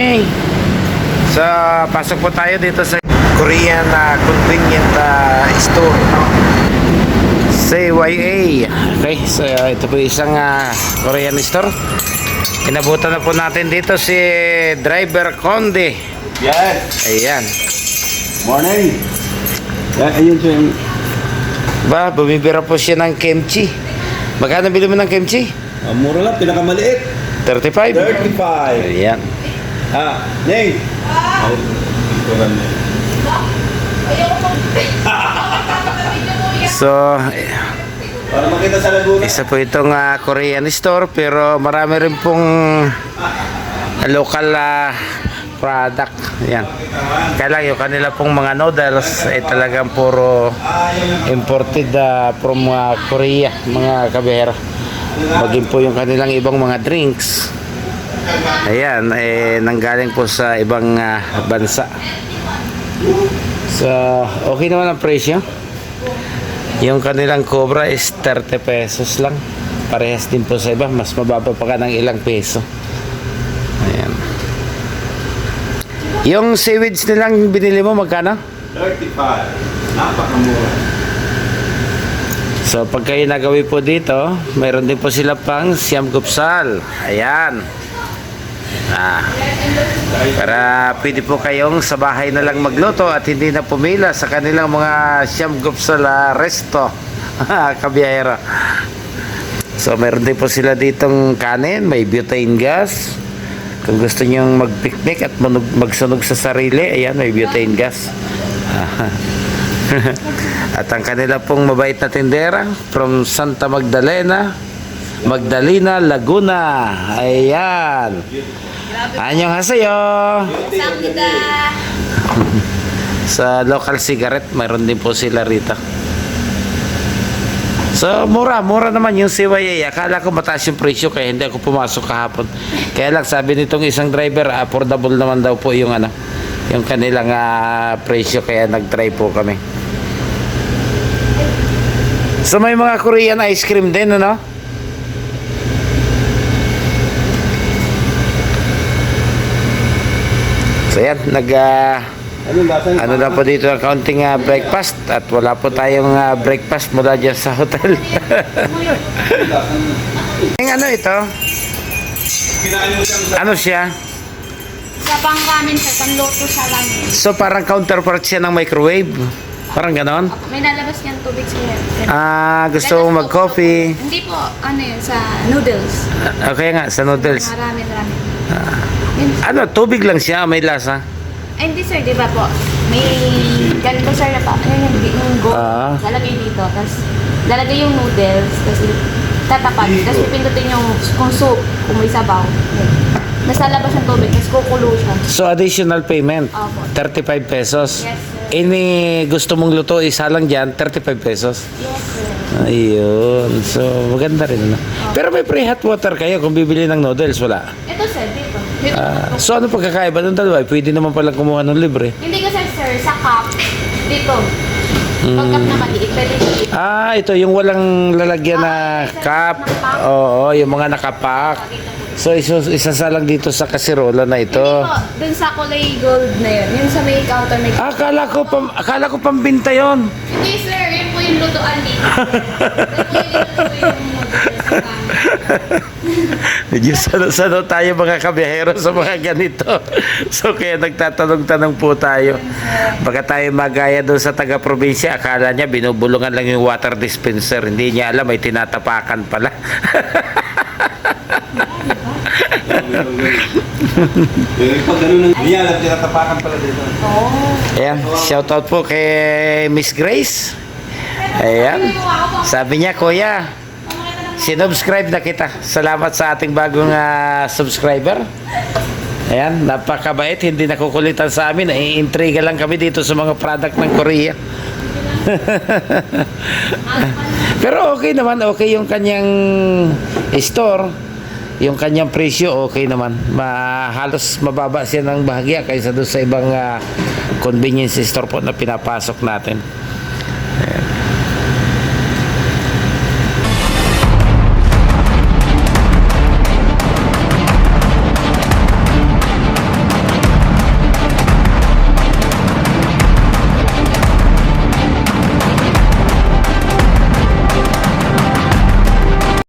morning. So, pasok po tayo dito sa Korean convenient store. CYA. Okay, so ito po isang Korean store. Inabutan na po natin dito si Driver Conde. Yes. Ayan. Morning. Ayun siya. Ba, bumibira po siya ng kimchi. Magkano bili mo ng kimchi? Mura lang, pinakamaliit. 35. 35. Ayan. Neng. So, Para makita sa Laguna. isa po itong Korean store, pero marami rin pong local product. Yan. Kaya lang yung kanila pong mga noodles ay talagang puro imported from Korea, mga kabihera. Maging po yung kanilang ibang mga drinks. Ayan, nanggaling po sa ibang bansa. So, okay naman ang presyo. Yung kanilang Cobra is 30 pesos lang. Parehas din po sa iba. Mas mababa pa ka ng ilang peso. Ayan. Yung seaweeds nilang binili mo, magkano? 35. Napakamura. So, pag kayo nagawi po dito, mayroon din po sila pang siyamgupsal. Ayan. Para pwede po kayong sa bahay na lang magluto at hindi na pumila sa kanilang mga siyamgupsal resto. Kabiyahero. So, mayroon din po sila ditong kanin, may butane gas. Kung gusto nyo mag-picnic at magsunog sa sarili, ayan, may butane gas. At ang kanila pong mabait na tindera from Santa Magdalena, Laguna. Ayan. Annyeonghaseyo. Samnida. Sa local cigarette, mayroon din po sila rito. So, mura naman yung CYA. Akala ko mataas yung presyo kaya hindi ako pumasok kahapon. Kaya lang sabi nitong isang driver, affordable naman daw po yung yung kanilang presyo, kaya nag-try po kami. So, may mga Korean ice cream din, ano? So, yan, ano na po dito ang kaunting breakfast at wala po tayong breakfast mula dyan sa hotel. Ano ito? Ano siya? Sa pang ramen sir, panluto sa ramen. So parang counterpart siya ng microwave? Parang ganon? May nalabas niyang tubig sir. Gusto mong mag-coffee? Hindi po, ano yun, sa noodles. Okay nga, sa noodles. Mga ramen. Ano, tubig lang siya, may lasa? Ay, hindi sir, di ba po? May ganito sir na pa. Ayun yung go. Lalagay dito. Tapos lalagay yung noodles. Tapos tatapat. Tapos pipindutin yung kung soup, kung may sabaw. Nasa labas ng tubig. Tapos kukulo siya. So additional payment? Opo. 35 pesos? Yes sir. Ini gusto mong luto, isa lang dyan, 35 pesos? Yes sir. Ayun. So, maganda rin. Ano? Pero may pre-hot water kayo kung bibili ng noodles, wala? Ito sir, dito. So, ano pagkakaiba ng dalawa? Pwede naman palang kumuha ng libre. Hindi kasi sir, sa cup, dito. Pag cup na maliit, pwede dito. Ito yung walang lalagyan na cup. Oo, yung mga nakapak. So, isasalang dito sa kasirola na ito. Hindi po, dun sa kulay gold na yun. Yun sa may counter may... Akala ko pambinta yon. Hindi sir, yun po yung lutuan dito. Yun po yung Medyo sano tayo mga kabiyahero sa mga ganito. So, kaya nagtatanong-tanong po tayo. Baka tayo magaya doon sa taga-probinsya, akala niya binubulungan lang yung water dispenser. Hindi niya alam, may tinatapakan pala. Pag ganun ng niya, tinatapakan pala dito. Ayan, shout out po kay Miss Grace. Ayan, sabi niya, kuya, sinubscribe na kita. Salamat sa ating bagong subscriber. Ayan, napakabait, hindi nakukulitan sa amin. Naiintriga lang kami dito sa mga product ng Korea. Pero okay naman, okay yung kanyang store. Yung kanyang presyo, okay naman. Halos mababa siya ng bahagya kaysa doon sa ibang convenience store po na pinapasok natin.